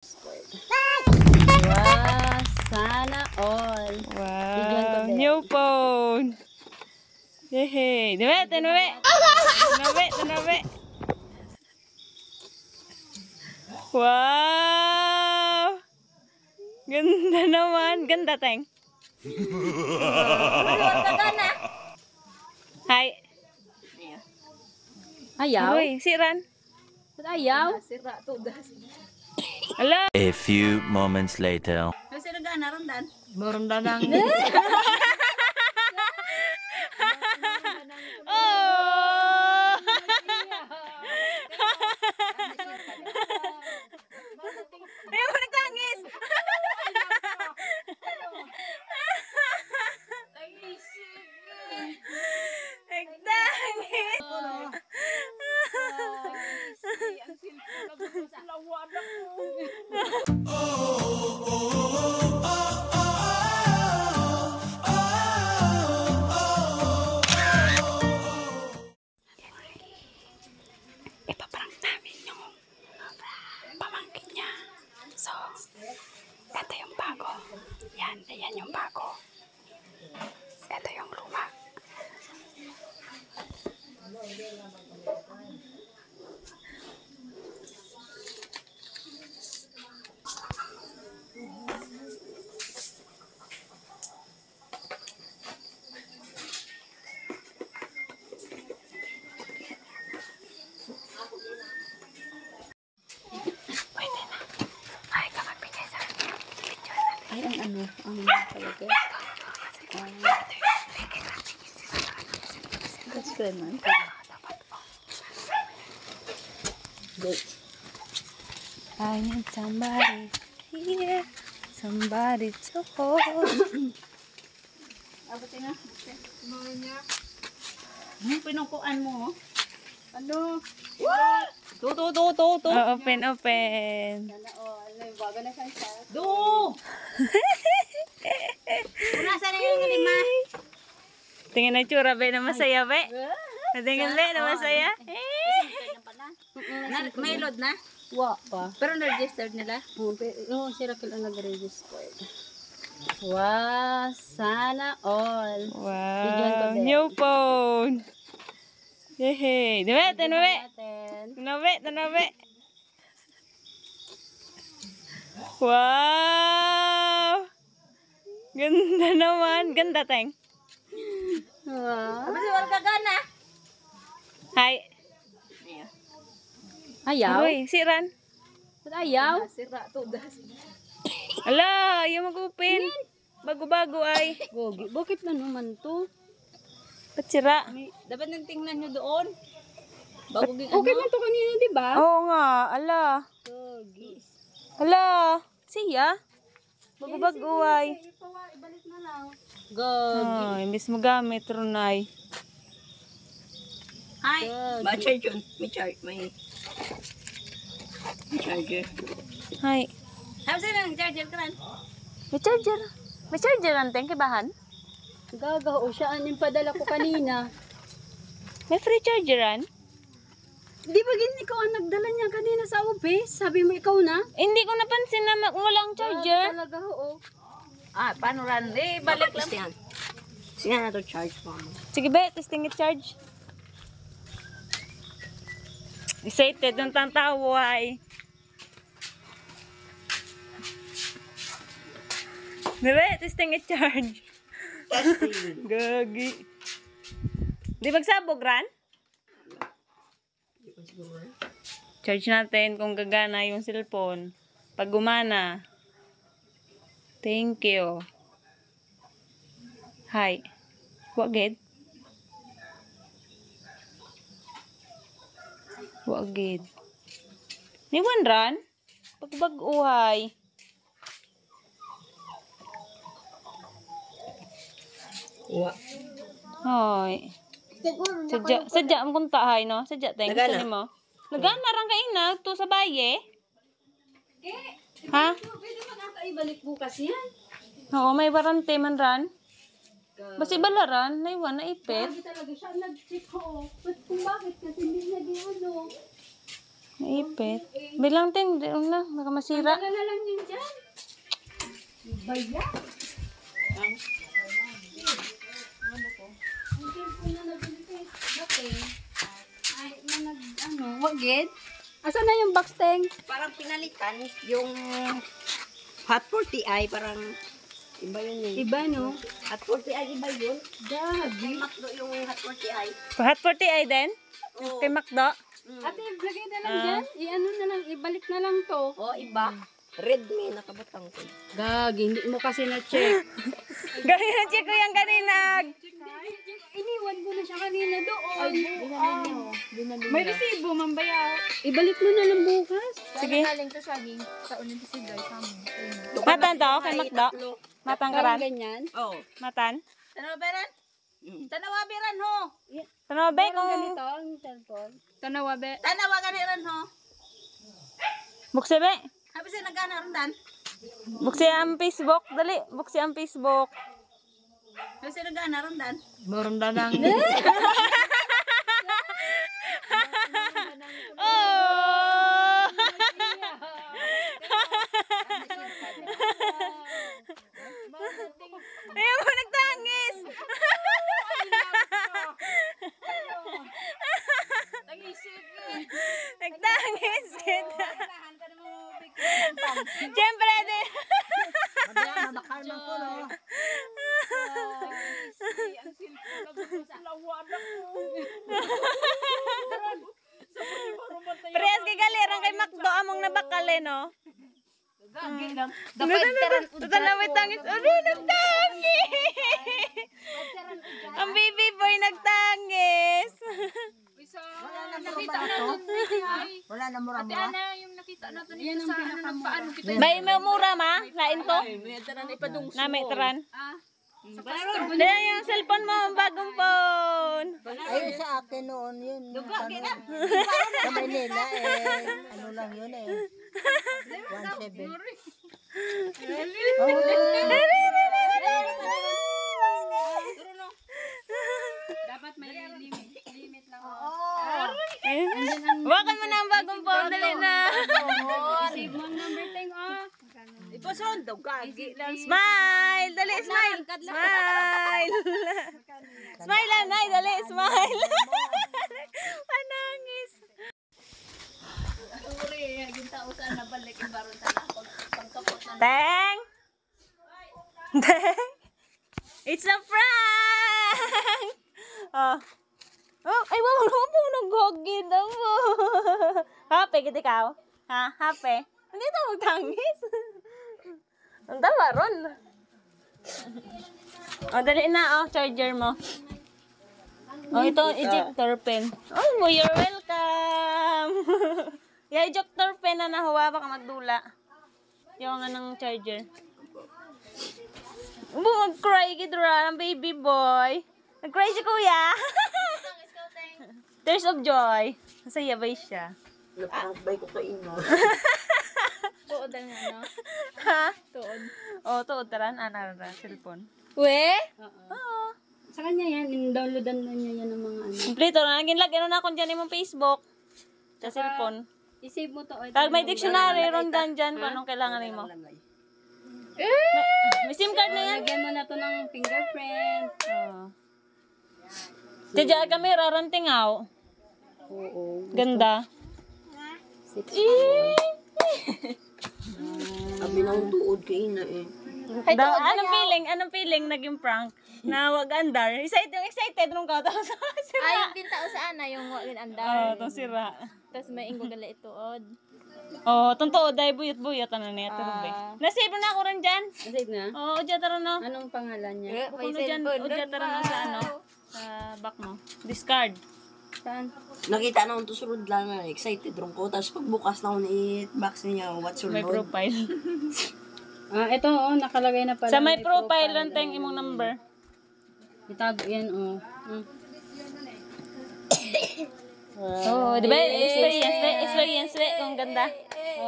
Wow, sana all. Wow, new phone. Yehey. Tinabi, tinabi. Tinabi, tinabi. Wow. Ganda naman. Ganda, Teng. Hi. Ayaw? Uy, siran. Ayaw? Ala. A few moments later. Morundanang. Oh! Ayaw mo nagtangis! Nagtangis! Ipaprank namin yung pamangkin niya. So, ito yung bago. Yan yung bago. Ito yung luma. Pwede na. Ay, ka magbigay sa akin. Ay, ang talaga. That's good, man. I need somebody here. Somebody to hold. Abutin na. Pinukuan mo. Ano? What? To. Oh, open. Sana all. May bago na siyang shot. Do! Punasan na yung lima. Tingin na tsura, be, na masaya, be. Tingin, be, na masaya. May load na? Wa pa. Pero na-registered nila? Oo, si Raquel ang nag-registered. Wow, sana all. Wow, new phone. Yehey. Tinabi, tinabi. Tinabi. Wow. Ganda naman. Ganda, Teng. Wow. Apa sih warga gana? Hi. Ayaw? Uy, siran. Ayaw? Ala, ayaw mag-open. Bago-bago ay. Gogi. Bakit na naman to? Patsira. Dapat nang tingnan nyo doon. Bago ging okay man to kanina, di ba? Oo nga, ala. Gogi. Ala, siya. Bago-bago ay. Ibalik na lang. Gogi. Ay, imbis mo gamit, runay. Hi. Ba-charge yun? May charger. Hi. Tapos na ng charger ka rin? May charger. May charger lang, Teng, kibahan. Gagaw, siya aning padala ko kanina. May free chargeran. Di ba gini ikaw ang nagdala niya kanina sa office? Sabi mo ikaw na? Hindi ko napansin na walang charger. Talaga, oo. Ah, paano ran? Balik lang. Sige na to charge mo. Sige be, testing it charge. Excited ng tantawa ay. Bebe, testing it charge. Gagi. Di magsabog, Ran? Charge natin kung gagana yung cellphone. Pag gumana. Thank you. Hi. Wagid? Wagid. Niwan, Ran? Pagbag-uhay. Wa. Hoy. Sadya ang kuntahay, no? Sadya, thank you mo. Nagana rang kaina to sa baye. Ha? Pwede magkakaibalik bukas yan. Oo, may warranty man, Ran. Basi balaran, naiwan, naipit. Lagi talaga siya nag-check ko. Kung bakit kasi hindi niya ginano. Naipit. Bilang ting, di na, baka masira. Wala na lang yun dyan. Baya. Wagid? Asan na yung box, Teng? Parang pinalitan yung Hot 40i, parang iba yun eh. Iba, no? Hot 40i, iba yun. Gagi. Makdo yung Hot 40i. Hot 40 ay din? Kay Macdo? Ate, lagay na lang dyan. I-ano na lang, ibalik na lang to. O, iba. Redmi, nakabutang ko. Gagi, hindi mo kasi na-check. Ganina check ko yung kanina. Iniwan ko na siya kanina doon. May resibo, mambayaw. Ibalik mo na lang bukas. Sige. Matan to, kay Macdo? Matan ka ran? Ganyan. Oh. Matan? Tanawa beran? Tanawa beran ho. Tanawa ba kung Ganito ang cellphone. Tanawa, be. Tanawa ganiran ho. bukse ba? Habis na nagana ron dan. Bukse ang Facebook, dali. Bukse ang Facebook. Habis na nagana ron dan. Moranda lang. Oh! Ayaw mo nagtangis. Nagtangis kita. Siyempre din. Mabakal man ko no. Priyas kay galirang kay Macdo among nabakal eh, no? Tatanawit tangis. Ano, nagtangis! Ang baby boy nagtangis. Wala na mura-mura. May mura ma? Lain to? Nami taran. Dala yung cellphone mo, ang bagong phone. Ayun sa akin noon yun. Sa Manila ano lang yun eh. 1.7. Dapat may limit lang. Wakan mo na ang bagong phone, dali na. Save mo ang number, Teng, Ipasondo, gagi lang. Smile! Dali, smile! Smile! Smile lang, Nay! Dali, smile! Panangis! Teng! Teng! It's a prank! Oh. Oh, ay, wala mo nag-hugid mo. Happy ka ikaw? Ha? Happy? Hindi ito magtangis. Ang dala ron. O, dali na, charger mo. Oh, ito, ejector pen. Oh, you're welcome. Ejector pen na nahuwa, baka magdula. Yung anong charger. Mag-cry kidra, ang baby boy. Nag-cry si kuya. Tears of joy. Masaya ba siya? Napakabay ko ka ino. Tuod ang ano? Ha? Tuod. Oh, tuod taran, cellphone. We? Oo. Sa kanya yan, in-downloadan na niya yan ng mga ano. Kompleto na. Ginlagyan na akong dyan yung Facebook. Sa cellphone. I-save mo to. Tag may dictionary ron dyan kung anong kailangan mo. May SIM card na yan. Lagyan mo na to ng fingerprint. Oh. Tidya kami rarantingaw. Oo. Ganda. Sabi ng tuod ka ina eh. Anong feeling naging prank? Na wag andar. Excited nung ka. Tapos sira. Ay, yung tintao sa ana, yung wawin Oo, andar. tapos sira. Tapos may inggo gala ituod. Oo, totoo. Dahil buyot-buyot. Ano na ito, Ruby? Nasave na ako rin dyan. Save na? Oo, udya tara no. Anong pangalan niya? Kuno dyan, udya tara no sa ano. Sa back mo. Discard. Saan? Nakita na akong tusurod lang na excited ron ko. Tapos pagbukas na akong i-box niya, what's your May load? profile. Ito nakalagay na pala. Sa may profile lang tayong imong number. Itago yan, Oo, di ba? Experience, kung ganda.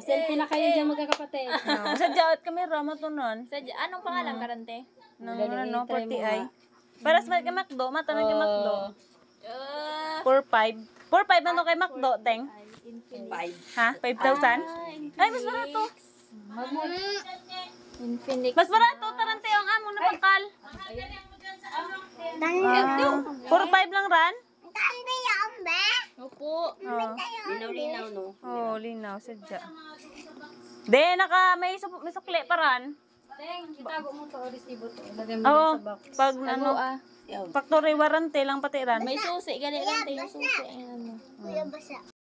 Selfie na kayo dyan magkakapatid. Sadya at camera mo to nun. Sadya, anong pangalan karante? No, 40i. Para sa kay Macdo, matanong kay Macdo. 4-5. 4-5 na to kay Macdo, teng. Ha? 5,000? Ay, mas barato. Infinix. Mas barato, tarante ang amo na bakal. 4,500 lang ran? Opo. Linaw-linaw, no? Oh, linaw, sadya. De, may sukli pa ran. Teng, itago mo to, resibo to. Ilagay mo Oo, din sa box. pag Ano ano, factory warranty lang pati ran. May susi. Gali lang tayo yung susi. Ano.